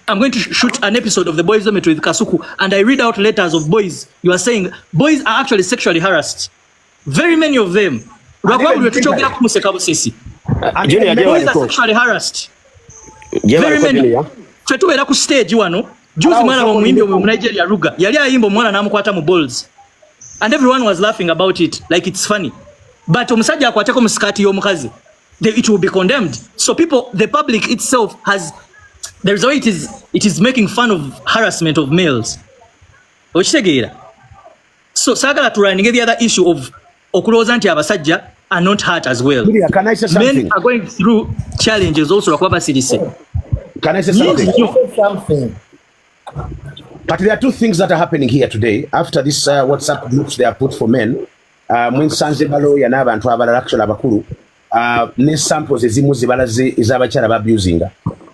I'm going to shoot an episode of The Boys Zomet with Kasuku, and I read out letters of boys. You are saying boys are actually sexually harassed. Very many of them. Boys are sexually harassed. Very many. Fetuwera ku stage wano. Juzi mwana wa muimbi wa Nigeria Ruga. Yali ayimbo mwana namukwata mu balls. And everyone was laughing about it like it's funny. But omusajja akwatako mu skati y'omukazi. It will be condemned. So people, the public itself has, there's a way it is making fun of harassment of males. So sagala turaninge the other issue of okuloza nti abasajja are not hurt as well. Can I say something? Men are going through challenges also. Can I say something? But there are two things that are happening here today. After this WhatsApp groups they are put for men, when Sanzebalo ya n'abantu abalala actually abakulu, ne samples ezimu zibalaze ez'abakyala abusing.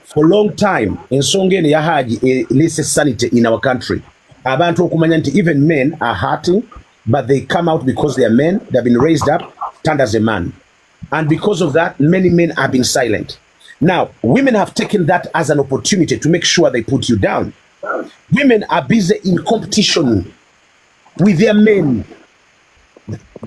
For a long time, ensonga eno yahaji illicit sanity in our country. Abantu okumanya nti even men are hurting, but they come out because they are men. They have been raised up, turned as a man. And because of that, many men have been silent. Now, women have taken that as an opportunity to make sure they put you down. Women are busy in competition with their men.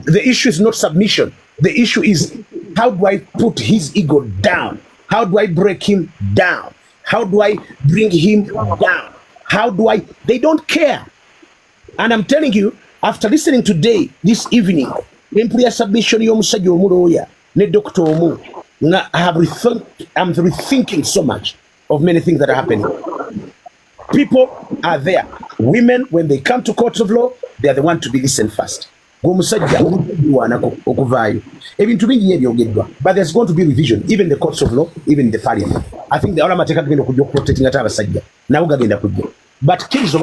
The issue is not submission. The issue is, how do I put his ego down? How do I break him down? How do I bring him down? How do I? They don't care. And I'm telling you, after listening today, this evening, employer submission yomusajja omuloya ne Dr. Omu, I'm rethinking so much of many things that are happening. People are there. Women, when they come to courts of law, they are the one to be listened first. But there's going to be revision, even the courts of law, even the parliament. I think the Olamateka are protecting Atabasajja. Now but kids of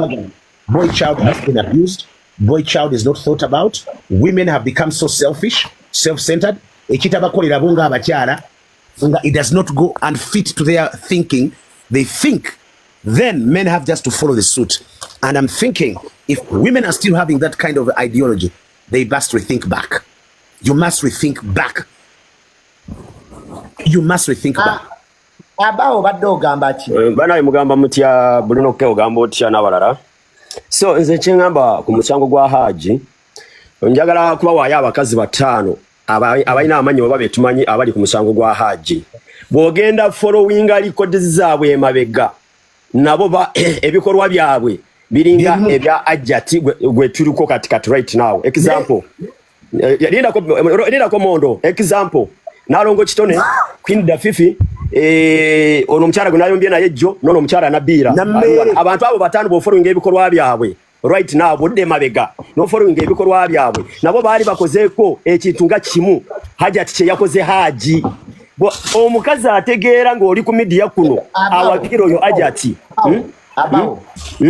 boy child has been abused. Boy child is not thought about. Women have become so selfish, self-centered. It does not go and fit to their thinking. They think. Then men have just to follow the suit. And I'm thinking, if women are still having that kind of ideology, they must rethink back. You must rethink back. You must rethink back. Abaaho badde ogamba ki? Bana mugamba mutya Bruno ke ogamba otya n'abalala. So nze kyengamba ku musango gwa Haji, njagala kubawaaya abakazi bataano abalina amanyi oba betumanyi abali ku musango gwa Haji. Bw'ogenda following records zaabwe emabega, nabo ebikolwa byabwe biringa ebya ajati gwe tuliko katikati right now. Example, linda ko mondo. Example, nalongo kitone Queen Dafifi ono mchara gunayombye na yejjo nono mchara Nabilah. Abantu abo batanu bo following ebikolwa byabwe right now bodde mabega no following ebikolwa byabwe nabo bali bakozeeko ekintu nga kimu Hajati kye yakoze Haji. Omukazi ategeera ng'oli ku media kuno awakiro yo Hajati. Abaaho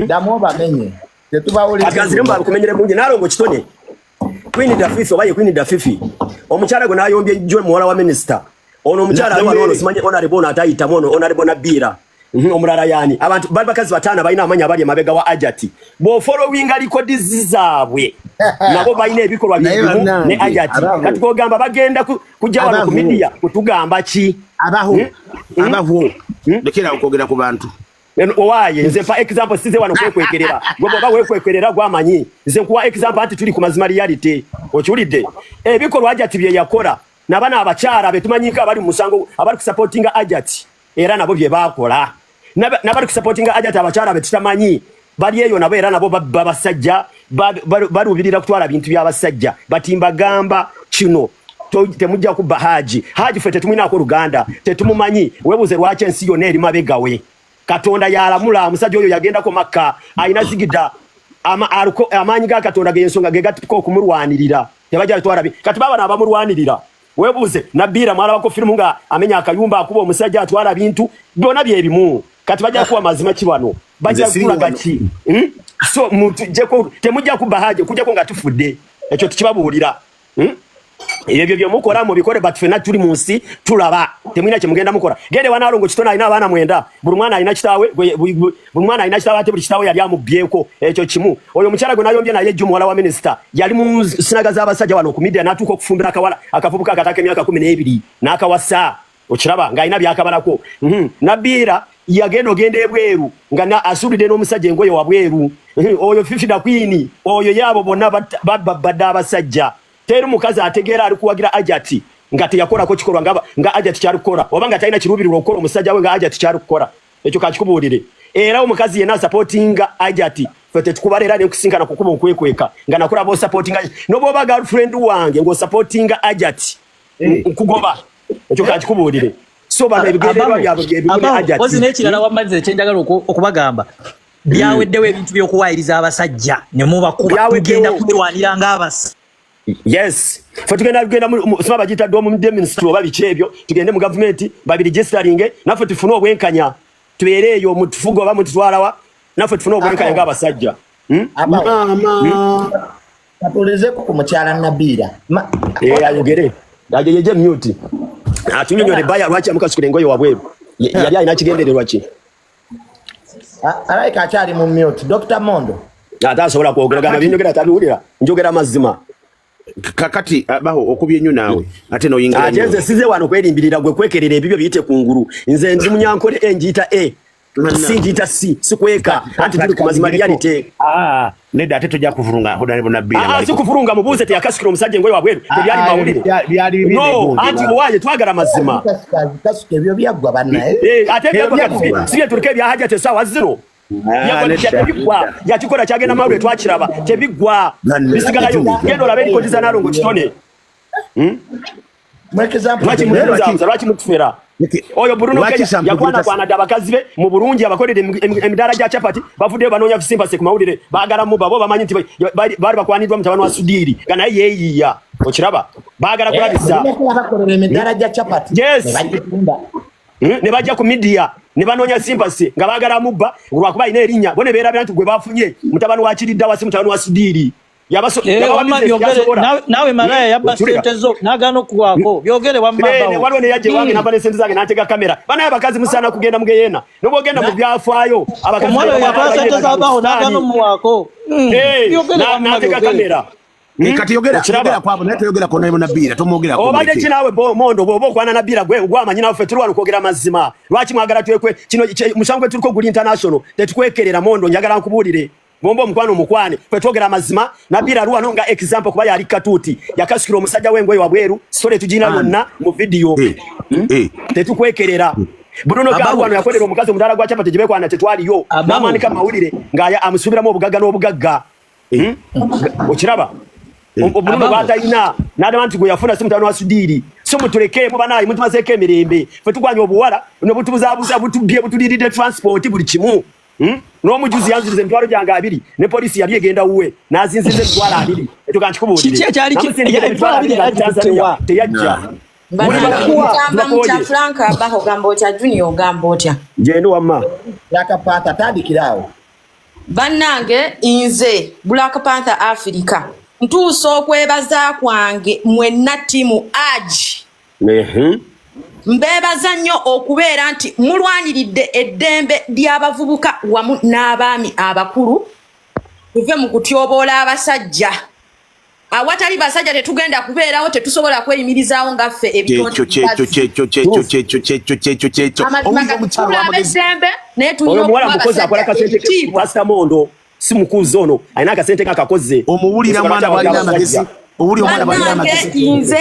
damu bamenye tetubawulira akazire mba kumenyere mungi nalongo kitone Queen Dafifi obaye Queen Dafifi omukyala gwe nayombye jwe muwala wa minister ono omukyala ali wano simanye honorable atayita mono honorable Nabilah omulala yani abantu bali bakazi batana balina amanya abali emabega wa Hajati bo following records zaabwe nabo balina ebikolwa bibimu ne Hajati kati kogamba bagenda kujja wano ku media kutugamba ki Abaaho lekera okogera ku bantu owaye nze fa example size wano kwekwekerera gwe baba wekwekwerera gwamanyi nze nkuwa example anti tuli ku mazima reality okiwulidde ebikolwa Hajati bye yakora nabana abakyala betumanyika abali musango abali ku supporting Hajati era nabo bye bakola nabali ku supporting Hajati abakyala betutamanyi bali eyo nabo era nabo babasajja balubirira kutwala bintu by'abasajja batimba gamba kino temujja kubba Haji fete tumina ko Luganda tetumumanyi webuze lwache ensi yonna eri mabegawe Katonda yalamula musajja oyo yagenda ko Makka ayina zigida amanyi ga Katonda gensonga gegatiko okumulwanirira tebajja twala kati baba nabamulwanirira webuze Nabilah mwala wako filmu nga amenya akayumba akuba omusajja atwala bintu byona byebimu kati bajja kuwa mazima kibano bajja kulaga ki so mutujeko temujja kubba Haji kujja ko nga tufudde ekyo tukibabuulira ebyo byo mukola mu bikore but fena tuli munsi tulaba temwina kye mugenda mukola gende wanalongo kitona alina abaana mwenda buli mwana alina kitawe buli mwana alina kitawe ate buli kitawe yali amubyeko ekyo kimu oyo mukyala gwe nayombye naye jju muwala wa minister yali mu sinaga z'abasajja wano ku media natuuka okufumbira akawala akavubuka akataka emyaka 12 n'akawasa okiraba ng'alina byakabalako Nabilah yagenda ebweru nga na asubide n'omusajja engoye wabweru oyo 50 queen oyo yabo bonna badde abasajja teri mukazi ategeera ali kuwagira ajati nga teyakolako kikolwa nga ajati kyalikola oba nga talina kirubiriro okukola omusajja we nga ajati kyalikola ekyo kakikubuulire era omukazi yenna supportinga ajati fete tukubalera ne kusinkana kukuba okwekweka nga nakola bo supportinga n'oboba girlfriend wange ngo supportinga ajati kugoba ekyo kakikubuulire so bana ebigendererwa byabwe byebigule ajati ozi n'ekirala wamalize ekyenjagala okubagamba byaweddewo ebintu by'okuwaayiriza abasajja ne mubakuba tugenda kulwanira ng'abasi. Yes. Fe tugenda sima bagita do mu ministry oba biki ebyo tugende mu government babi registering nafe tufune obwenkanya tubeere eyo mutufugo oba mututwalawa nafe tufune obwenkanya ng'abasajja. Katoleze ku mukyala Nabilah. Ayogere. Ajeje mute. Atunyonyole baya lwaki amukasukire ngoyo wabweru. Yali alina kigendererwa ki? Alaika akyali mu mute. Dr. Mondo. Atasobola kwogera binyogera tabiwulira. Njogera mazima. Kakati Abaaho okubye nnyo naawe ate no yingira nnyo. Ajenze size wano kwerimbirira gwe kwekerera ebibyo biyite kunguru. Nze ndi munyankole enjita sinjita sikweka anti tuli ku mazima reality. Nedda ate tojja kuvurunga hodane Nabilah. Si kuvurunga mubuze te yakasukira omusajja ngoyo wabweru tebyali mawulire. Byali bibiri. No, anti owaye twagala mazima. Kasuke ebyo byagwa banna. Ate byagwa siye tulike bya haja te sawa zero. Yakikola kyagenda mawulire twakiraba tebigwa bisigalayo genda olabe enkotiza nalongo kitone. Lwaki mukufera oyo Bruno Kenya yakwana abakazi be mu Burungi abakolera emidala gya chapati bavudde banoonya kusimpase ku mawulire baagala mu babo bamanyi nti bali bakwanidwa mutabano wa Sudiri kana yeyiya okiraba baagala kulabisa bakolera emidala gya chapati ne bajja ku media ne banoonya simpase nga baagala mubba lwakuba ina erinnya bone beera bintu gwe bafunye mutabano wa Kiridda wasi mutabano wa Sudiri nawe malaya yabba sente zo nagano kuwako byogere wamabbawo waliwo ne yajje wange nabane sente zange natega kamera bana abakazi musana kugenda mugeyena nobogenda mu byafaayo abakazi omwana yabba sente za Abaaho nagano muwako byogere natega kamera kati yogera kwabo naye toyogera ko nayo Nabilah tomwogera ko obadde kinawe Mondo bwoba okwana Nabilah gwe gwamanyi nawe ffe tulwana okwogera mazima lwaki mwagala twekwe kino musango tuliko guli international tetukwekerera Mondo njagala nkubuulire bombo mukwano mukwane ffe twogera mazima Nabilah luwano nga example kuba yali katuuti yakasukira omusajja w'engoye wabweru sole tugina yonna mu video tetukwekerera Bruno Kagwano yakolera omukazi omudala gwa chapati gibekwana tetwaliyo n'amanika mawulire nga amusubiramu obugagga n'obugagga okiraba Bruno batayina n'abantu gwe yafuna simu tano Sudiri so mutuleke mu banayi mutumazeeko emirembe ffe tugwanya obuwala nobutubuzabuza butubye butuliride transport buli kimu n'omujuzi yanziriza emitwalo gyange 2 ne polisi yali egenda wuwe n'azinziza emitwalo 2 ekyo kankikubuulire teyajja Mcha Franka Abaaho gamba otya Junior gamba otya genda wamma Black Panther tandikirawo bannange nze Black Panther Africa ntuusa okwebaza kwange mwenna ttiimu aji mbeebaza nnyo okubeera nti mulwaniridde eddembe ly'abavubuka wamu n'abaami abakulu tuve mu kutyoboola abasajja awatali basajja tetugenda kubeerawo tetusobola kweyimirizaawo ngaffe ebitondab'eddembe naye Pastor Mondo si mukuzi ono alina akasente kakakoze omuwulira mwana balina amagezi nze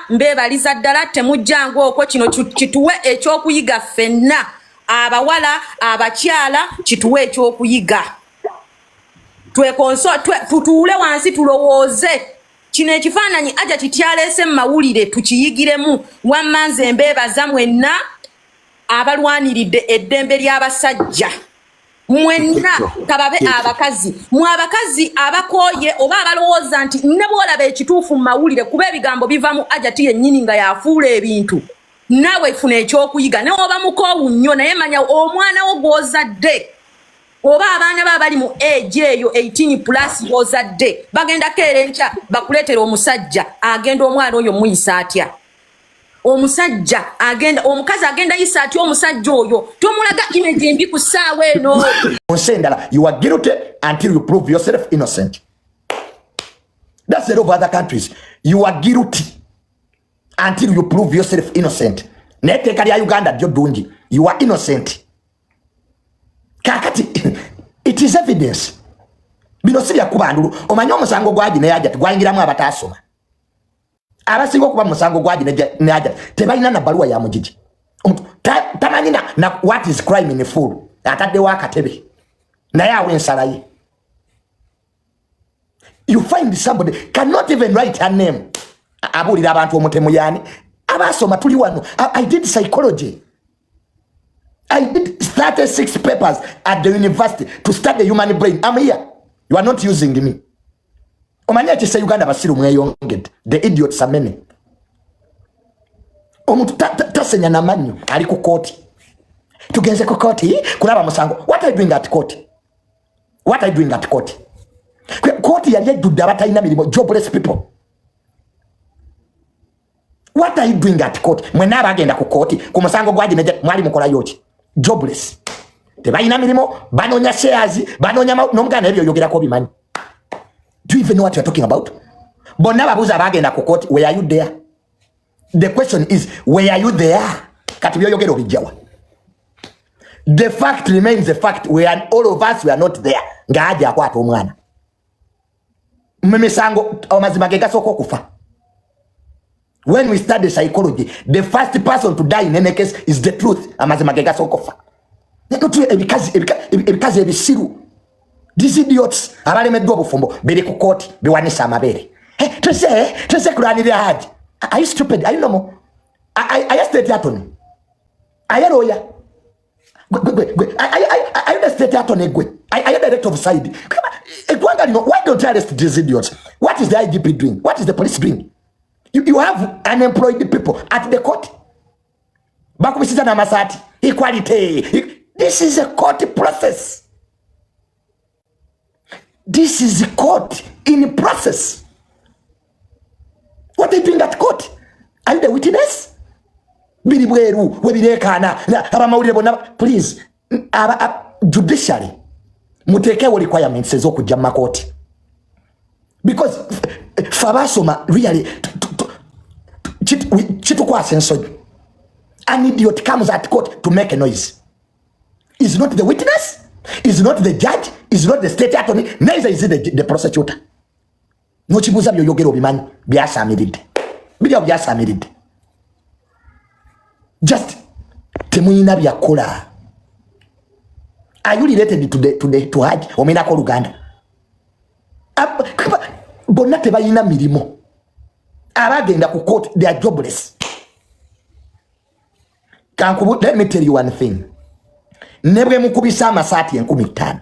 mbeebaliza ddala temujjangu okwo kino kituwe ekyokuyiga ffenna abawala abakyala kituwe ekyokuyiga tutuule wansi tulowooze kino ekifaananyi aja kityaleese mu mawulire tukiyigiremu wamma nze mbeebaza mwenna abalwaniridde eddembe ly'abasajja mwenna kababe abakazi abakazi abakooye oba abalowooza nti ne bwolaba ekituufu mu mawulire kuba ebigambo bivamu ajati yennyini nga yafuula ebintu naawe funa ekyokuyiga ne oba mukoowu nnyo naye manya omwana wo gw'ozadde oba abaana ba bali mu age eyo 18+ gw'ozadde bagenda keera enkya bakuleetera omusajja agenda omwana oyo muyisa atya omusajja agenda omukazi agenda yisa atya omusajja oyo tomulaga image embi ku ssaawa eno onsendala you are guilty until you prove yourself innocent. That's the law of other countries. You are guilty until you prove yourself innocent. Neteka lya Uganda lyo ddungi you are innocent. Kakati, it is evidence. Bino sibya kubandulu omanyi omusango gwaji ne yaja gwayingiramu abatasoma abasingo kuba musango gwaji ne yaja tebalina na baluwa ya mujiji tamanyi na what is crime in full atadde wakatebe naye awe ensalaye. You find somebody cannot even write her name. Abulira abantu omutemu yani abasoma tuli wano. I did psychology. I did 36 papers at the university to study the human brain. I'm here. You are not using me. Omanya chise Uganda basiru mweyonged. The idiots are many. Omuntu tasenya na manyu ali ku court. Tugenze ku court kulaba musango. What are you doing at court? What are you doing at court? Court yali ejjudde abatalina mirimo, jobless people. What are you doing at court? Mwena abagenda ku court ku musango gwaji ne mwali mukola yoki. Jobless. Tebalina mirimo, banonya shares, banonya nomuganda ebyo yogera ko bimanyi. Do you even know what you are talking about? Bonna babuza bagenda ku court, where are you there? The question is, where are you there? Kati byo yogera obijawa. The fact remains the fact, all of us were not there. Nga aje akwata omwana. Mmesango amazima ge gasoko kufa. When we study psychology, the first person to die in any case is the truth. Amazima ge gasoko kufa. Ebikazi ebisiru. These idiots abalemedde obufumbo bere ku court biwanisa amabere. Hey, tose kulanira haji. Are you stupid? Are you normal? I state attorney. Are you lawyer? Are you the state attorney? Are you director of side? Why don't you arrest these idiots? What is the IGP doing? What is the police doing? You have unemployed people at the court. Bakubisiza na masati. Equality. This is a court process. This is a court in process. What are you doing at court? Are you the witness? Please, judiciary, muteke requirements ez'okujja mu court. Because fabasoma really chitukwasa ensonyi. An idiot comes at court to make a noise. Is not the witness, is not the judge, is not the state attorney, neither is it the prosecutor. No chibuza byo yogero bimanyi byasamiridde. Bibyo byasamiridde. Just temuyina byakola. Are you related to Haji omina ko Luganda? Bonna tebalina mirimo. Abagenda ku court, they are jobless. Let me tell you one thing. Nebwe mukubisa amasati 15.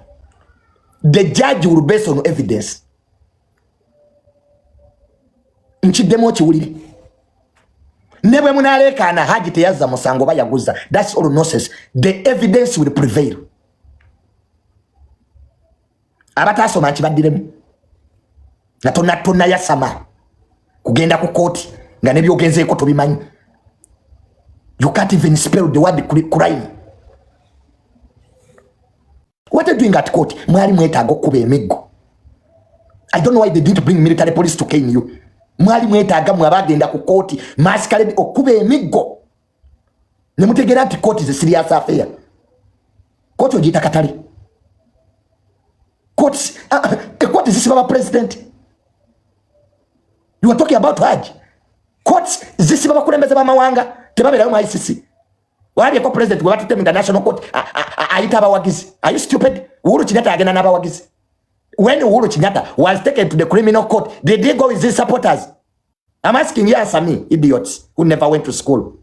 The judge will base on evidence. Nchidemo chiwulire. Nebwe munaleka na Haji teyaza musango bayaguza. That's all nonsense. The evidence will prevail. Abatasoma nkibadiremu. Na tonna yasama. Kugenda ku court nga nebyo genzeeko tobimanyi. You can't even spell the word crime. What are you doing at court? Mwali mwetaaga okuba emiggo. I don't know why they didn't bring military police to cane you. Mwali mwetaaga mwabagenda ku court masquerade okuba emiggo. Ne mutegera nti court is a serious affair. Court ogiyita katale. Court is the president. You are talking about Haji. Courts zisiba bakulembeze bamawanga tebabera mu ICC. Wali ko president we batute international court ayita abawagizi. Are you stupid? Uhuru Kenyatta agenda n'abawagizi. When Uhuru Kenyatta was taken to the criminal court, did they go with his supporters? I'm asking you, answer me, idiots who never went to school.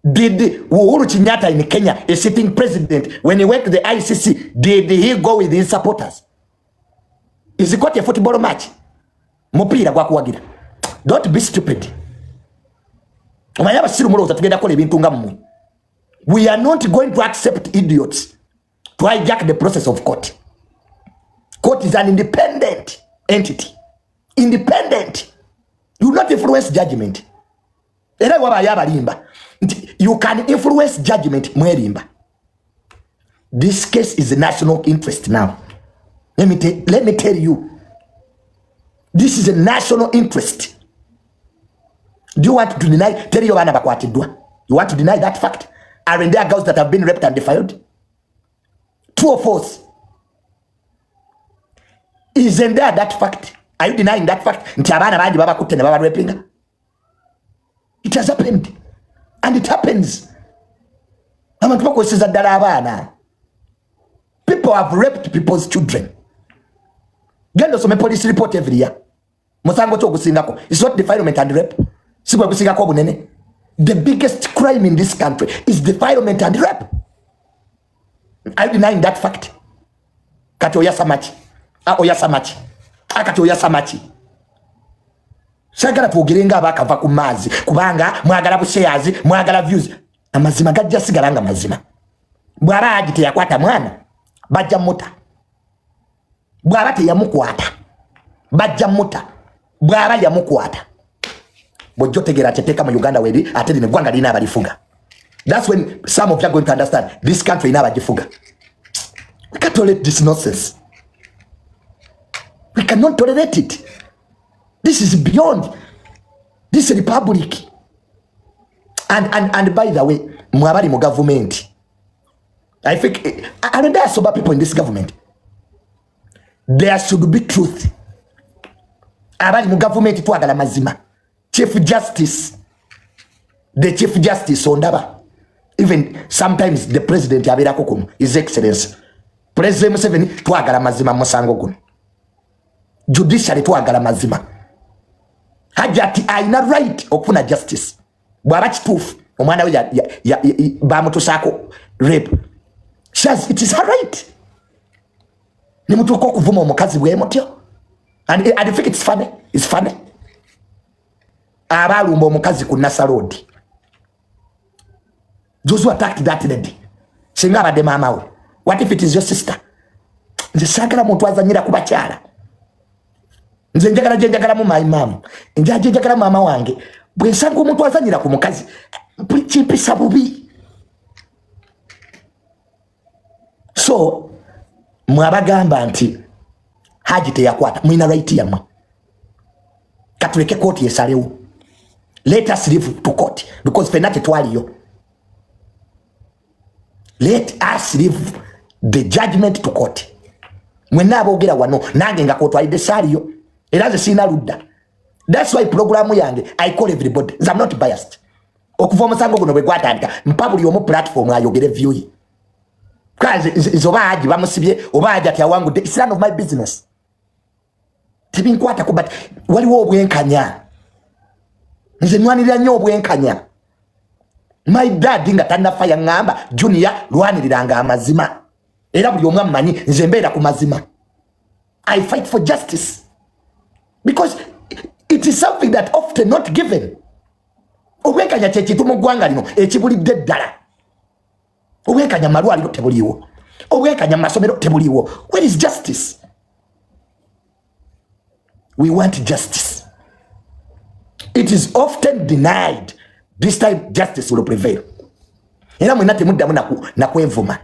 Did Uhuru Kenyatta in Kenya, a sitting president, when he went to the ICC, did he go with his supporters? Is it got a football match? Mupira gwa kuwagira. Don't be stupid. We are not going to accept idiots to hijack the process of court. Court is an independent entity. Independent. You will not influence judgment. You can influence judgment. This case is a national interest now. Let me tell you. This is a national interest. Do you want to deny? Tell your man about what you do. You want to deny that fact? Aren't there girls that have been raped and defiled? True or false? Isn't there that fact? Are you denying that fact? It has happened. And it happens. People have raped people's children. Gendo some police report every year. It's not defilement and rape. The biggest crime in this country is defilement and rape. Are you denying that fact? Katoya Samachi. Oya Samachi. Akatoya Samachi. Sagala tugirenga bakava ku mazi kubanga mwagala bu shares mwagala views amazima gajja sigalanga mazima bwaba agite yakwata mwana bajja muta bwaba te yamukwata bajja muta bwaba yamukwata bojjo tegera cheteka mu Uganda weri ateli ne gwanga lina abalifuga. That's when some of you are going to understand this country ina abajifuga. We can't tolerate this nonsense. We cannot tolerate it. This is beyond this republic. And by the way, mwabali mu government. I think and there are sober people in this government. There should be truth. Abali mu government twagala mazima. Chief Justice. The Chief Justice Ondaba. Even sometimes the president yabera kokumu, His Excellency. President Museveni twagala mazima musango guno. Judiciary twagala mazima. Hajati aina right okufuna justice. Bwaba kituufu omwana we bamutusako rape. It is her right. Ni mtu ko kuvuma omukazi bwe mutyo. And I think it's funny. It's funny. Abalumba omukazi ku Nasa Road. Those who attacked that lady. Singa abadde mama we. What if it is your sister? Nze sagala muntu azanyira kubakyala. Nze njagala mu my mom. Njagala mama wange. Bwe nsanga omuntu azanyira ku mukazi. Kimpisa bubi. So, mwabagamba nti Haji teyakwata. Mwina right yamwe. Katuleke koti esalewo. Let us leave to court. Because fenate twaliyo. Let us leave the judgment to court. Mwena abogera wano nange nga kotwalide saliyo. Eraze sina ludda. That's why program yange I call everybody. I'm not biased. Okuva musango guno bwe gwatandika mpabuli omu platform ayogere view yi. Kaze izoba aji bamusibye oba aji ati awangu it's none of my business. Tibinkwata ku but waliwo obwenkanya. Nze nwanirira nnyo obwenkanya. My dad nga tannafa yangamba Junior lwaniriranga amazima. Era buli omwe amanyi nze mbeera ku mazima. I fight for justice. Because it is something that often not given. Obwenkanya kye kintu mu ggwanga lino ekibulidde ddala. Obwenkanya malwaliro tebuliiwo. Obwenkanya masomero tebuliiwo. Where is justice? We want justice. It is often denied. This time justice will prevail. Era mwena temuddamu nakwevuma.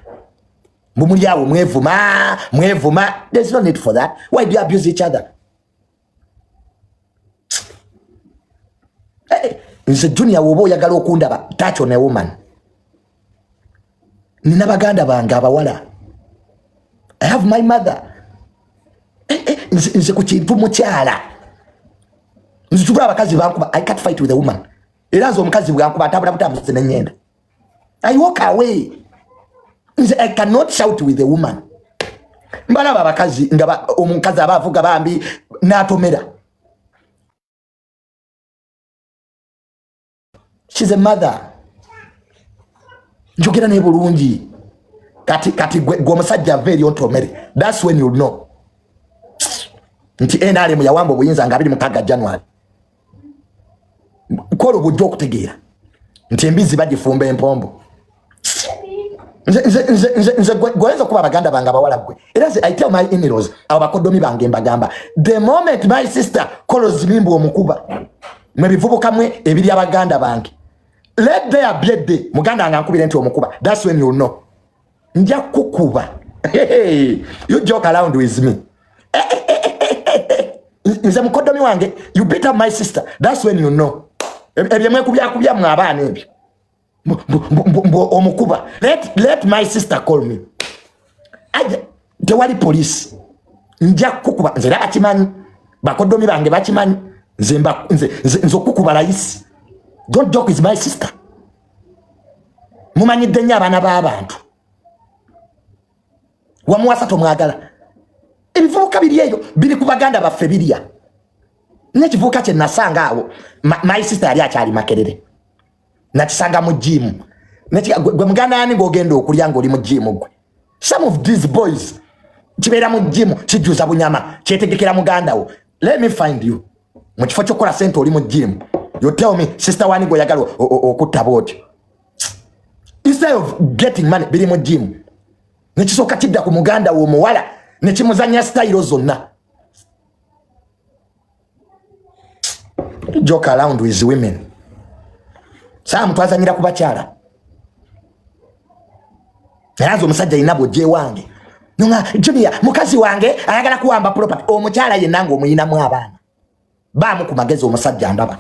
Mumuli awo mwevuma. There's no need for that. Why do you abuse each other? Nze Junior wobo oyagala okundaba touch on a woman. Nina baganda bange abawala. I have my mother. Nze ku kintu mukyala. Nze tubula abakazi bankuba I can't fight with a woman. Era nze omukazi bwankuba atabula butambuze n'ennyenda. I walk away. Nze I cannot shout with a woman. Mbalaba abakazi nga omukazi abavuga bambi n'atomera. She's a mother. Njogera ne bulungi. Kati gwe musajja very ontomere. That's when you'll know. Nti NRM yawamba obuyinza nga 26 January. Kolo bujjo okutegeera. Nti embizi bagifumba empombo. Nze gwenza kuba baganda banga bawala gwe. Era I tell my in-laws abakodomi bange mbagamba the moment my sister calls limbo omukuba mwe bivubuka mwe ebiri abaganda bange. Let there be a day muganda ngankubira nti omukuba. That's when you know. Nja kukuba. You joke around with me. Nze mukodomi wange you beat up my sister. That's when you know. Ebyemwe kubya mwa abana ebyo. omukuba. Let my sister call me. Tewali police. Nja kukuba nze bakimanyi. Bakodomi bange bakimanyi. Nze okukuba layisi. Don't joke with my sister. Mumanyidde nnyo abaana b'abantu. Wamuwasa tomwagala. Ebivubuka biri eyo biri ku baganda baffe birya. N'ekivubuka kye nasanga awo my sister yali akyali Makerere. Nakisanga mu gym. Gwe muganda yani ng'ogenda okulya ng'oli mu gym gwe. Some of these boys kibeera mu gym kijuza bunyama kyetegekera muganda wo. Let me find you. Mu kifo ky'okukola sente oli mu gym. You tell me sister wani goyagala okutta bwotyo. Instead of getting money biri mu gym. Nekisoka kidda ku muganda wo muwala nekimuzanya style zonna. Joke around with women. Saa twazanyira ku bakyala. Nazo omusajja inabo je wange. Nunga Junior mukazi wange ayagala kuwamba property. Omukyala ye nango omuyinamu abaana. Baamu ku magezi omusajja ndaba.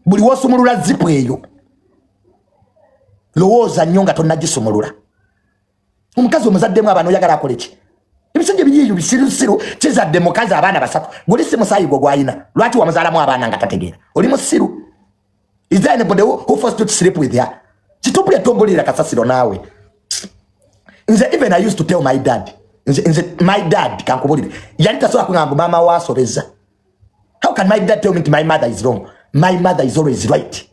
Buli wosumulula zipu eyo. Lowooza nnyo nga tonnagisumulula. Omukazi omuzaddemu abaana oyagala akole ki? Ebisajja biriyo bisirusiru kizadde mukazi abaana basatu. Guli si musayi gwo gwayina. Lwaki wamuzaalamu abaana nga tategeera? Oli musiru. Is there anybody who forced you to sleep with her? Chitopule tombolira kasasiro nawe. Even I used to tell my dad. My dad kankubulire. Yali tasobola kungamba mama wasobeza. How can my dad tell me my mother is wrong? My mother is always right.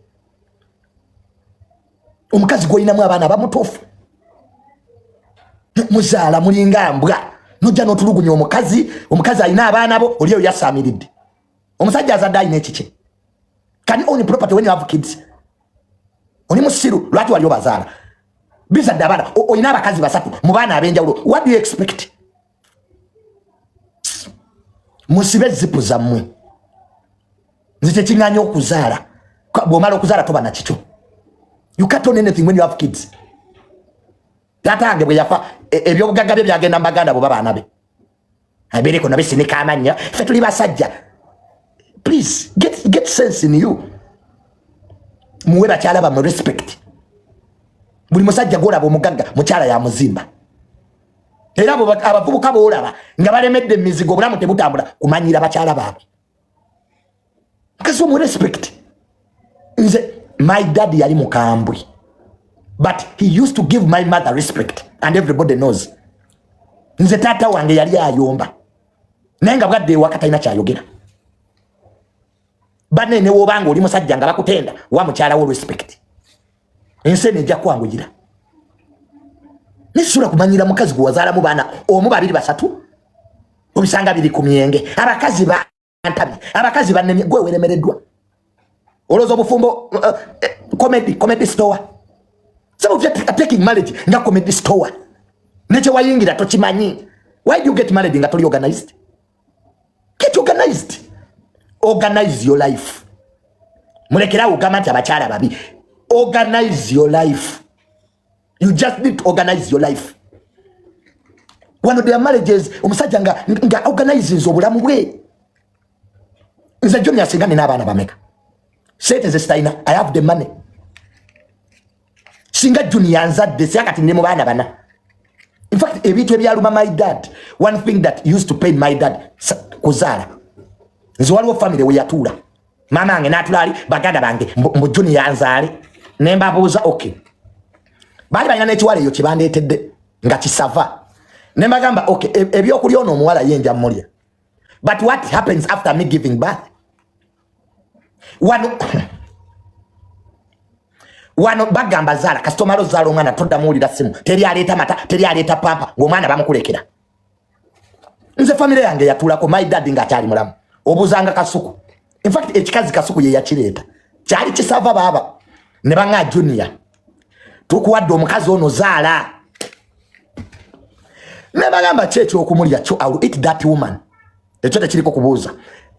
Omukazi goyinamu abaana bamutofu. Muzaala mulinga mbwa. Nojja n'otulugunya omukazi alina abaana bo oliyo yasamiridde. Omusajja azadde alina ekiki. Can you own property when you have kids? Oni musiru lwaki wali obazaala. Bizadde abaana oyina abakazi basatu mu baana ab'enjawulo. What do you expect? Musibe zipu zammwe. Nze kyekiŋŋaanya okuzaala. Bw'omala okuzaala toba na kikyo. You can't own anything when you have kids. Taata wange bwe yafa ebyobugagga bye byagenda mu baganda bo babaana be. Abeereko nabisinika amannya. Ffe tuli basajja. Please get sense in you. Muwe bakyala bammwe respect. Buli musajja gw'olaba omugagga mukyala ya muzimba. Era abavubuka boolaba nga balemedde emizigo obulamu tebutambula kumanyira bakyala baabwe. Mukazi omu respect. Nze my dad yali mukambwe. But he used to give my mother respect and everybody knows. Nze taata wange yali ayomba. Naye nga bwadde ewaka talina kyayogera. Banene wobanga oli musajja nga bakutenda wa mukyala wo respect. Ensene ejja kwangugira. Nisula kumanyira mukazi gwe wazaalamu baana omu babiri basatu. Obisanga biri ku myenge. Abakazi bantabi. Abakazi banene gwe weremereddwa. Olozo obufumbo comedy store. Some of you are taking marriage nga comedy store. Neche wayingira tokimanyi. Why do you get married nga toli organized? Get organized. Organize your life. Mulekera ugamba nti abakyala babi. Organize your life. You just need to organize your life. One of their marriages, omusajja nga organizes obulamu bwe. Nze Junior singane n'abaana bameka. Sente ze sitaina, I have the money. Singa Junior nzadde siakati ndi mu baana bana. In fact, ebintu ebyaluma my dad, one thing that used to pain my dad, kuzaala. Nze waliwo family we yatuula. Mama wange n'atulaali baganda bange mbu Junior nzaale. Ne mbabuuza okay. Baali balina n'ekiwala eyo kye bandeetedde nga kisava. Ne mbagamba okay, ebyokulya ono omuwala ye nja mmulya. But what happens after me giving birth? Wano bagamba zaala kastomero zaala omwana todda muwulira simu. Teri aleeta mata, teri aleeta pampa ng'omwana bamukulekera. Nze family yange yatuulako my dad ng'akyali mulamu. Obuzanga kasuku. In fact, ekikazi kasuku ye yakireeta. Kyali kisava baaba. Ne banga Junior. Tukuwadde omukazi ono zaala. Ne bagamba kyekyo okumulya kyo I will eat that woman. Ekyo tekiriko kubuuza.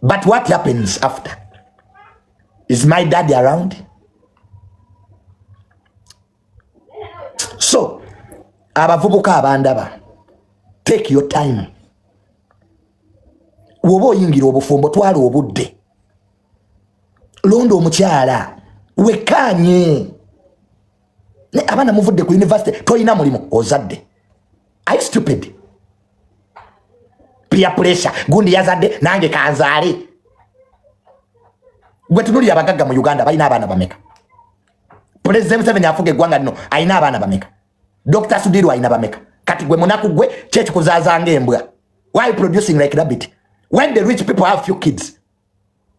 But what happens after? Is my daddy around? So, abavubuka abandaba, take your time. Wobo oyingira obufumbo twala obudde. Londo omukyala wekanye ne abana muvudde ku university toyina mulimu ozadde. Are you stupid? Peer pressure gundi yazadde nange kanzaale. Gwe tunuli abagagga mu Uganda balina abana bameka. President Museveni afuge gwanga no ayina abana bameka. Dr. Sudiru ayina bameka. Kati gwe munaku gwe chechi kuzaazanga embwa. Why producing like rabbit? When the rich people have few kids.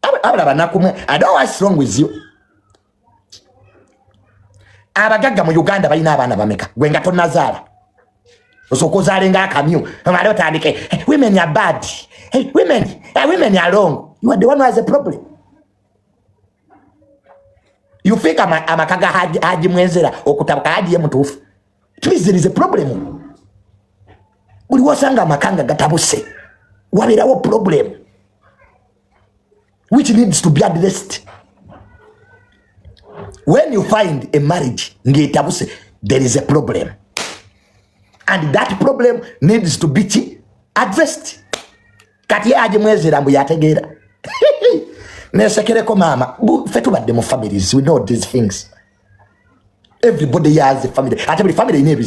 I don't know what's wrong with you. Abagagga mu Uganda balina abana bameka. Gwe nga tonnazaala. Osokozalenga akamyu. Amale otandike. Women are bad. Hey, women are wrong. You are the one who has a problem. You think amakaga haji mwenzera okutabuka haji ye mutufu. Please, there is a problem. Buli wasanga amakanga gatabuse. Waberawo problem which needs to be addressed. When you find a marriage ngetabuse, there is a problem. And that problem needs to be addressed. Kati haji mwenzera mbu yategeera. Nesekereko mama, fetu badde mu families, we know these things. Everybody has a family. At every family in every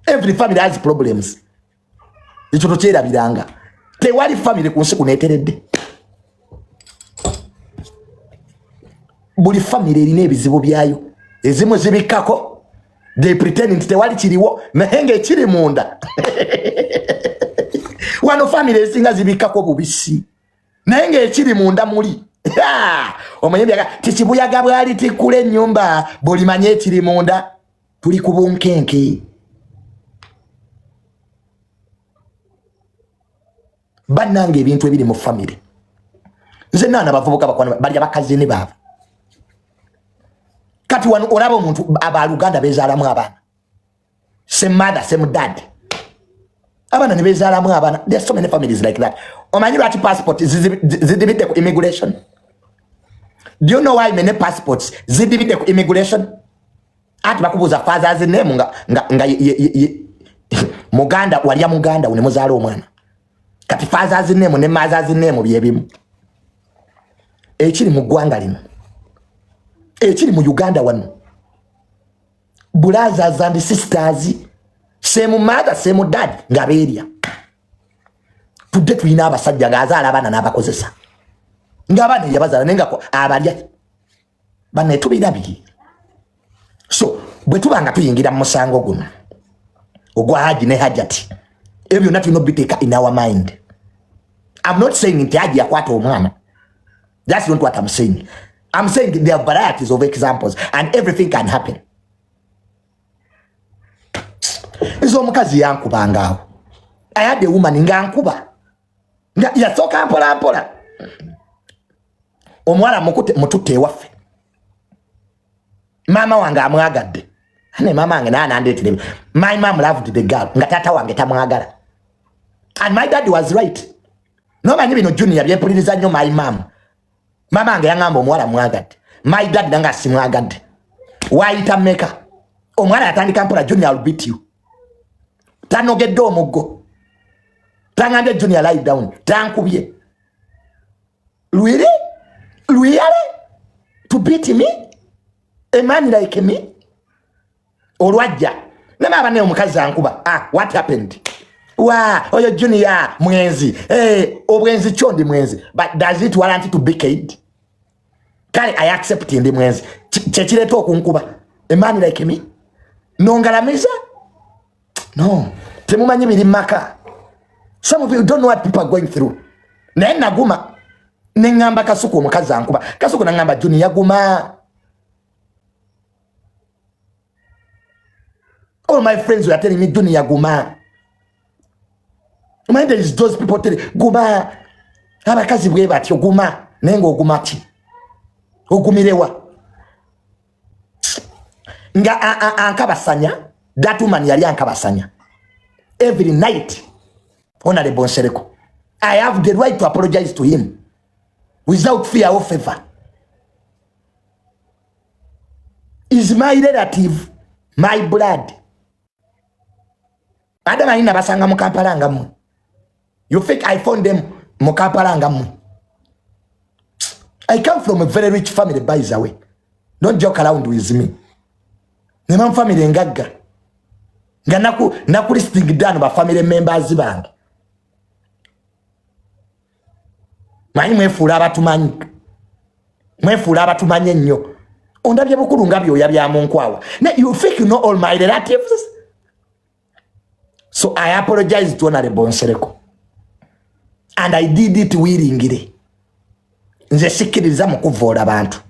every family has problems. Icho tochera biranga. Te wali family kunsi kuneteredde. Buli family erina ebizibu byayo. Ezimu zibikako. They pretend te wali kiriwo mehenge kiri munda. Wano family ezinga zibikako bubisi. Nenge ekiri munda muli. Omanyebyaga tikibuyaga bwali tikule nyumba buli manye ekiri munda tuli kubunkenke. Banange ebintu ebiri mu family. Nze nana bavubuka bakwana bali abakazi ne baba. Kati wano olaba omuntu abaluganda bezaalamu abana. Same mother, same dad. Abana ne bezaalamu abana. There's so many families like that. Omanyi lwaki passport zidibidde ku immigration? Do you know why many passports zidibidde ku immigration? Ati bakubuza father's name nga Muganda walya Muganda une muzaala omwana. Kati father's name ne mother's name byebimu. Ekiri mu ggwanga lino. Ekiri mu Uganda wano. Brothers and sisters, same mother, same dad nga beerya. Tudde tulina abasajja ng'azaala abaana n'abakozesa. Ng'abaana yabazaala nenga ko abalya. Banne tubirabiri. So, bwe tubanga tuyingira mu musango guno. Ogwa Haji ne Hajati. Ebyo byonna tulina obiteeka in our mind. I'm not saying nti Haji yakwata omwana. That's not what I'm saying. I'm saying there are varieties of examples and everything can happen. Izo omukazi yankubanga awo. I had a woman nga nkuba. Yasoka mpola. Omwala mututte ewaffe. Mama wange amwagadde. Ne mama wange nandeetire. My mom loved the girl. Nga tata wange tamwagala. And my dad was right. Nomanyi bino Junior byempuliriza nnyo my mom. Mama wange yangamba omwala mwagadde. My dad nanga simwagadde. Wayita mmeka. Omwala yatandika mpola, Junior will beat you. Tanogedde omuggo. Tangambye Junior lie down. Tankubye. Really? To beat me? A man like me? Olwajja. Nema abane omukazi ankuba. What happened? Oyo Junior mwenzi. Obwenzi chondi mwenzi. But does it warrant to be killed? Kale I accept ndi mwenzi. Chechireeta okunkuba. A man like me? Nongalamiza? No. Temumanyi biri maka. Some of you don't know what people are going through. Naye naguma. Nengamba Kasuku omukazi ankuba. Kasuku nangamba Junior yaguma. All my friends were telling me Junior yaguma. Mind there is those people telling guma. Abakazi bwe batyo guma. Nengo ogumati. Ogumirewa. Nga ankabasanya. That woman yali ankabasanya. Every night. Honorable Nsereko, I have the right to apologize to him without fear or favor. Is my relative, my blood. Adama ina basanga mu Kampala ngamu. You think I found them mu Kampala ngamu? I come from a very rich family, by the way. Don't joke around with me. Nema family ngaga. Nga naku listing down ba family members bange. Manyi mwefuula abatumanyi. Mwefuula abatumanyi nnyo. Ondabye bukulu nga byoya bya munkwawa. You think you know all my relatives? So I apologize to Honorable Nsereko. And I did it willingly. Nze sikiriza mu kuvoola abantu.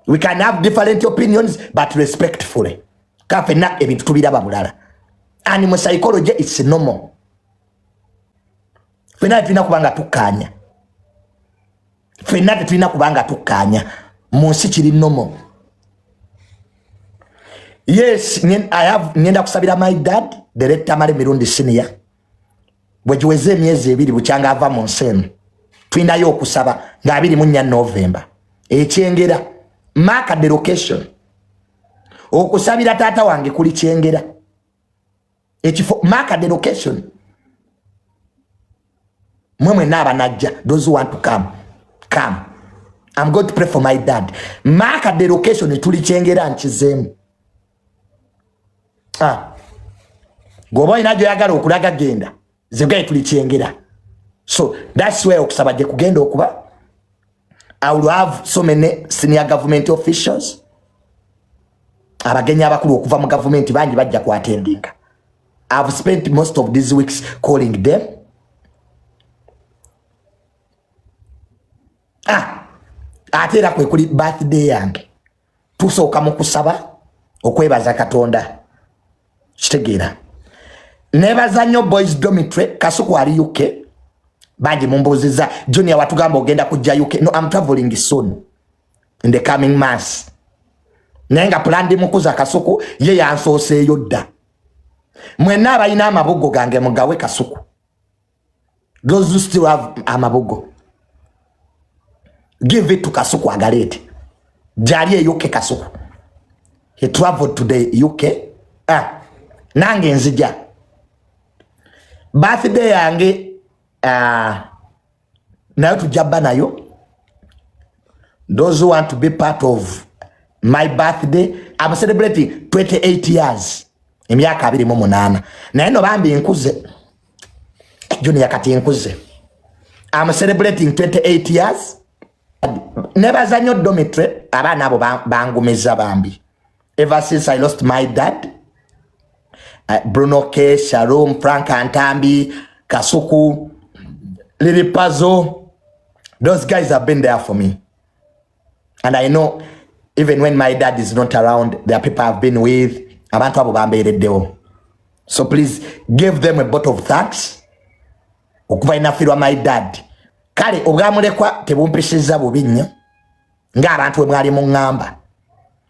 We can have different opinions, but respectfully. Kafena ebintu tubiraba bulala. Animal psychology is normal. Fena tulina kubanga tukanya. Fena tulina kubanga tukanya. Munsi kiri normal. Yes, I have nyenda kusabira my dad, Director Male Mirundi Senior. Bwejiweze myezi ebiri bukyanga ava mu nseno. Twina yo kusaba nga 24 November. Ekyengera mark the location. Okusabira tata wange kuli Kyengera. Ekifo mark the location. Mwemwe naba najja, those who want to come. I'm going to pray for my dad. Mark the location tuli Kyengera nkizemu. Goba inajo yagala okulaga genda. Zigaye tuli Kyengera. So that's where okusaba je kugenda okuba. I will have so many senior government officials. Abagenya abakulu okuva mu government bangi bajja ku attendinga. I've spent most of these weeks calling them. Atera kwe kuli birthday yange. Tusooka mu kusaba okwebaza Katonda. Kitegeera. Nebaza nnyo boys dormitory Kasuku ali UK. Bangi mumbuziza Junior watugamba ogenda kujja UK. No, I'm traveling soon in the coming months. Nenga plan ndi mukuza Kasuku ye yansose yodda. Mwena abayina amabugo gange mugawe Kasuku. Those who still have amabugo, give it to Kasuku agalete. Jali UK Kasuku. He traveled to the UK. Nange nzija. Birthday yange nayo tujaba nayo. Those who want to be part of my birthday, I'm celebrating 28 years. Emyaka 28. Na eno bambi nkuze. Junior kati nkuze. I'm celebrating 28 years. Never zanyo dormitory abana abo bangumeza bambi. Ever since I lost my dad, Bruno K, Sharon, Frank Antambi, Kasuku, Lily Pazzo, those guys have been there for me. And I know even when my dad is not around, there are people I've been with. So please give them a bottle of thanks. Okuvainafirwa my dad. Kale ogamulekwa tebumpishiza bubinya. Nga abantu mwali mu ngamba.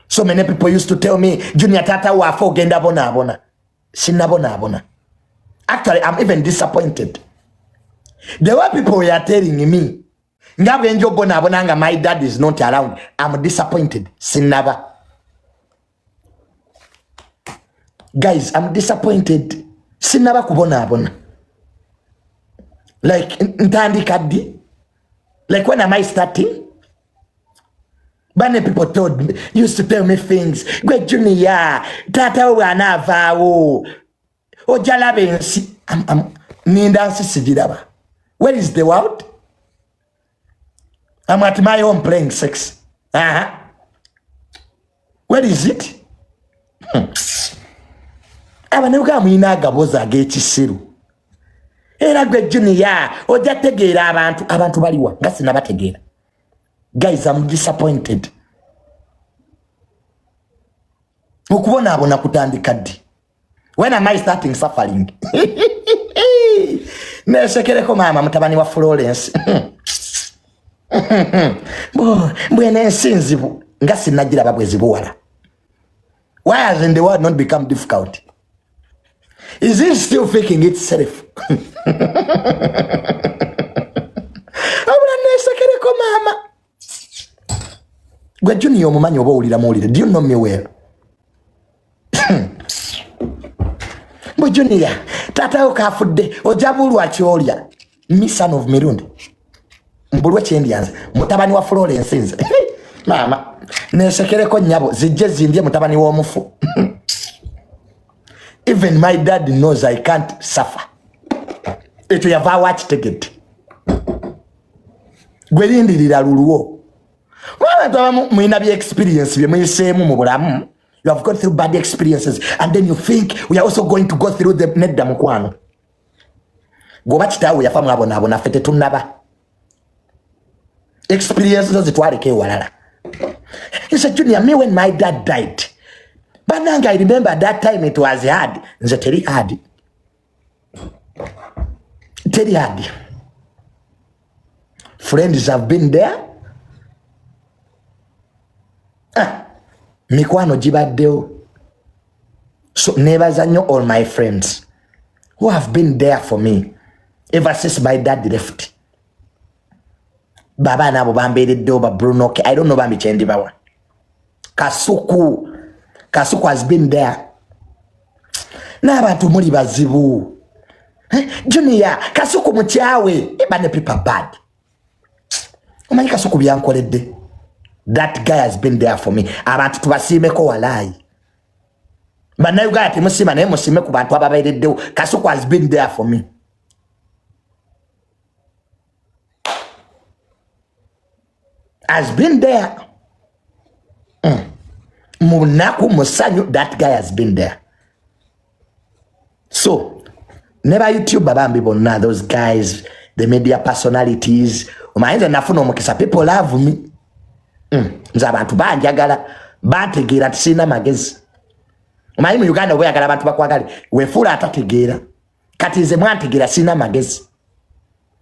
So many people used to tell me, Junior tata wafa ogenda bona. Sinabona. Actually, I'm even disappointed. There were people who are telling me, nga my dad is not around. I'm disappointed. Sinaba. Guys, I'm disappointed. Sinaba kubona. Like, ntandi kadi. Like, when am I starting? Many people used to tell me things. Gwe Junior, tata wana vao. Ojalabe nsi. Nindansi sijidaba. Where is the world? I'm at my home playing sex. Where is it? Abanuka mwinaga boza agechisiru. Era gwe Junior, ojategeera abantu baliwa. Ngasi nabategeera. Guys, I'm disappointed. Ukubona abona kutandika di. When am I starting suffering? Nesekereko mama mutabani wa Florence. Mbwene nsinzibu. Ngasi nagira babwezi buwala. Why has the world not become difficult? Is it still faking itself? Abuna nesekereko mama. Gwe Junior mumanyi oba olira molire. Do you know me well? Gwe Junior, tata okafudde ojabulwa kyolya. Me son of Mirundi. Mbulwe kyendianze. Mutabani wa Florence nze. Mama nesekereko nyabo zijje zimbye mutabani w'omufu. Even my dad knows I can't suffer. Eto yava watch ticket. Gwelindirira luluwo. Wala tabamu mwina bi experience bye muyisemu mu bulamu. You have gone through bad experiences and then you think we are also going to go through the nedda mukwano. Goba kitawe yafa mwabona fete tunaba. Experiences zitwaleke walala. He said, Junior, me when my dad died, but now I remember that time it was hard. Nze teri hard. Teri hard. Friends have been there. Mikwano jibaddeo. So never zanyo all my friends who have been there for me ever since my dad left. Baba nabo bamberedde ba Bruno. I don't know bambi chendi bawa. Kasuku has been there. N'abantu muli bazibu. Junior, Kasuku mukyawe ebane people bad. Omanyi Kasuku byankoledde. That guy has been there for me. Abantu tubasiimeko walayi. Banayu guy temusima naye musime ku bantu ababeereddewo. Kasuku has been there for me. Has been there. Munaku musanyu, that guy has been there. So, never YouTube babambi bonna, those guys, the media personalities. Umaenza nafuno mukisa, people love me. Nza bantu banjagala, bantegera tisina magezi. Umaenza mu Uganda weyagala bantu bakwagale, wefula atategera. Kati nze mwantegera sina magezi.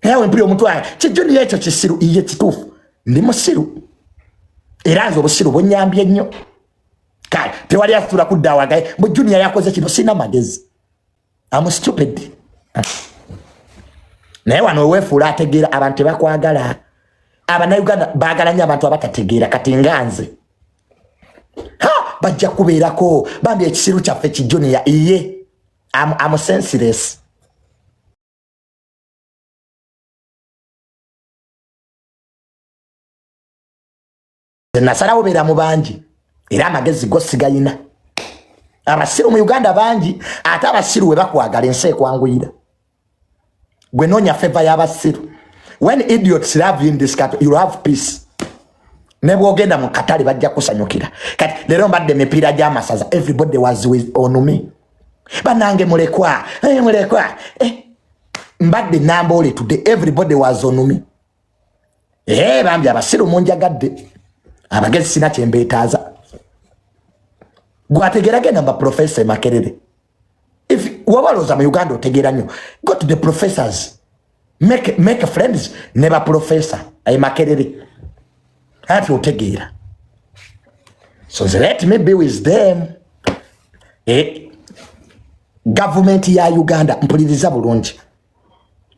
Hewe mpiri omuntu wange, kijuni yecho kisiru iye kitufu. Ndi musiru. Era nze obusiru bunyambye nnyo. Kale tewali asitula kuddawa gaye mu junior yakoze kino sina magezi. I'm stupid. Naye wano wefuula ategeera abantu bakwagala. Abannayuganda baagala nnyo abantu abatategeera kati nganze. Bajja kubeerako bambi ekisiru kyaffe ki junior iye. I'm senseless. Nasalawo beera mu bangi era amagezi go sigayina. Abasiru mu Uganda bangi ate abasiru we bakwagala ensi ekwanguyira. Gwe noonya favor y'abasiru. When idiots love you in this country, you have peace. Ne bwogenda mu katale bajja kusanyukira. Kati lero mbadde emipiira gy'amasaza, everybody was on me. Banange mulekwa, mbadde Namboole today, everybody was on me. Bambi abasiru munjagadde. Abagezi sina kyembeetaaza. Gwategerage namba professor Makerere. If wabaloza mu Uganda otegeera nnyo, go to the professors. Make friends, never professor. Ay Makerere. Ati otegeera. So let me be with them. Government ya Uganda mpuliriza bulungi.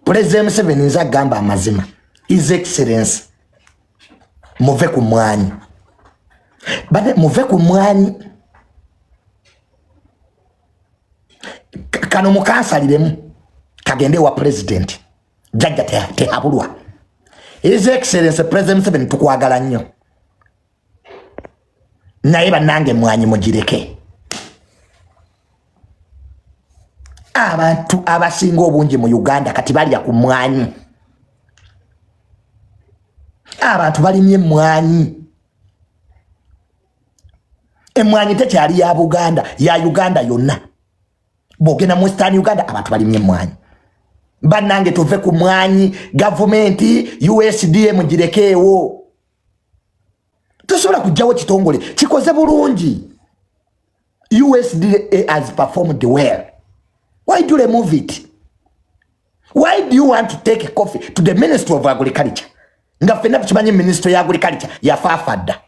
President Museveni nza gamba amazima. His Excellency. Muve ku mwanyi. Bane muve ku mwanyi. Kano mukansaliremu kagende wa president. Jajja tehabulwa. His Excellency President Museveni tukwagala nnyo. Naye bannange mwanyi mugireke. Abantu abasinga obungi mu Uganda kati balya ku mwanyi. Abantu balimye mwanyi. Emwanyi tekyali ya Buganda, ya Uganda yonna. Bogena mu Eastern Uganda abantu balimye mwanyi. Bannange tuve ku mwanyi, government USDA mugirekeewo. Tosobola kujjawo kitongole kikoze bulungi. USDA has performed well. Why do you remove it? Why do you want to take a coffee to the Ministry of Agriculture? Nga fena tukimanyi Ministry ya Agriculture yafaafadda.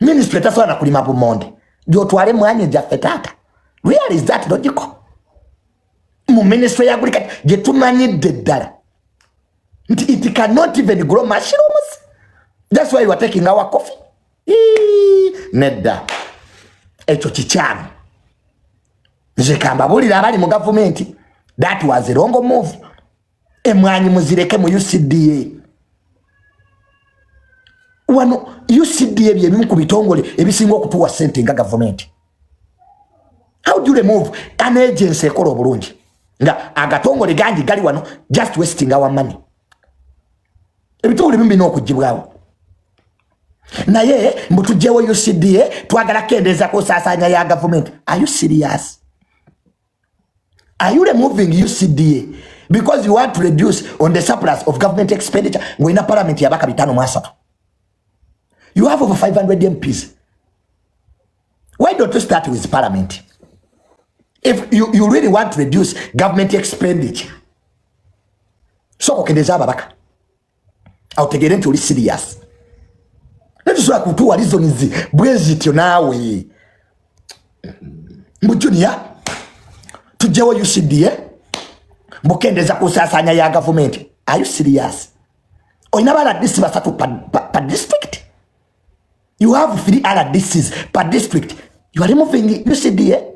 Ministry tasobola na kulima bumonde. Gyotwale mwanyi gyaffe taata. Where is that logical? Mu Ministry ya Agriculture gye tumanyidde ddala. It cannot even grow mushrooms. That's why you are taking our coffee. Nedda. Ekyo kikyamu. Nze kambabulira abali mu government. That was a wrong move. Emwanyi muzireke mu UCDA. wano UCDA byebimu ku bitongole ebisinga okutuwa sente nga government. How do you remove an agency ekola obulungi nga agatongole gangi gali wano just wasting our money? Ebitongole bimbi n'okugibwawo. Naye mbutujjewo UCDA twagala kendeza kusasanya ya government. Are you serious? Are you removing UCDA because you want to reduce on the surplus of government expenditure? Ngoina parliament yabaka bitano mwasatu. You have over 500 MPs. Why don't you start with parliament? If you really want to reduce government expenditure, so kendeza babaka. I'll take it into serious. Let's try to do a reason is Brexit nawe. Mbujunia tujewo UCDA mbukendeza kusasanya ya government. Are you serious? Oinabala disi basatu per district. You have 3 other districts per district. You are removing UCDA.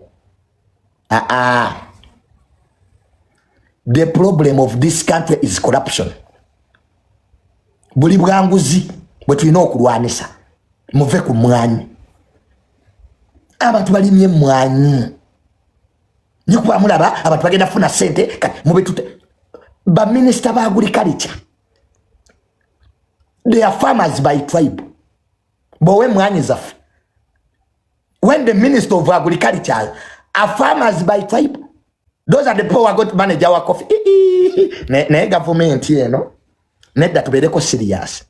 The problem of this country is corruption. Buli bwanguzi bwe tulina okulwanisa muve ku mwanyi. Abantu balimye mwanyi. Nyikuba mulaba abantu bagenda funa sente mube tute ba minister ba agriculture. They are farmers by tribe. Bowe mwanyi zafu. When the minister of agriculture are farmers by tribe, those are the people who got to manage our coffee. Ne government here, no? Net that tubeleko serious.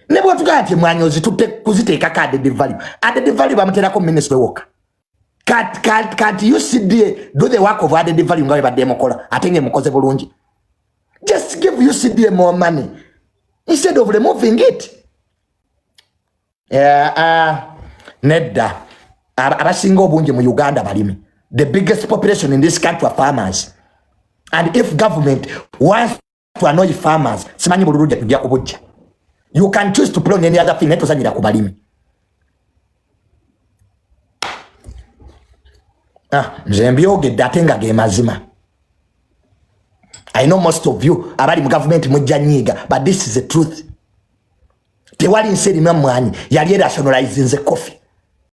Nebo tukati mwanyozi kuziteka ka added value. Added value bamuterako minister work. Can't UCDA do the work of added value ngawe ba demokola. Atenge mukoze bulungi. Just give UCDA more money instead of removing it. Nedda abasinga obungi mu Uganda balimi. The biggest population in this country are farmers. And if government wants to annoy farmers, simanyi bululuja tujja kubujja. You can choose to play any other thing neto sanyira ku balimi. Nze mbyogedde ate nga ge mazima. I know most of you abali mu government mujja nyiga, but this is the truth. Tewali nseri mwa mwanyi yali rationalizing the coffee.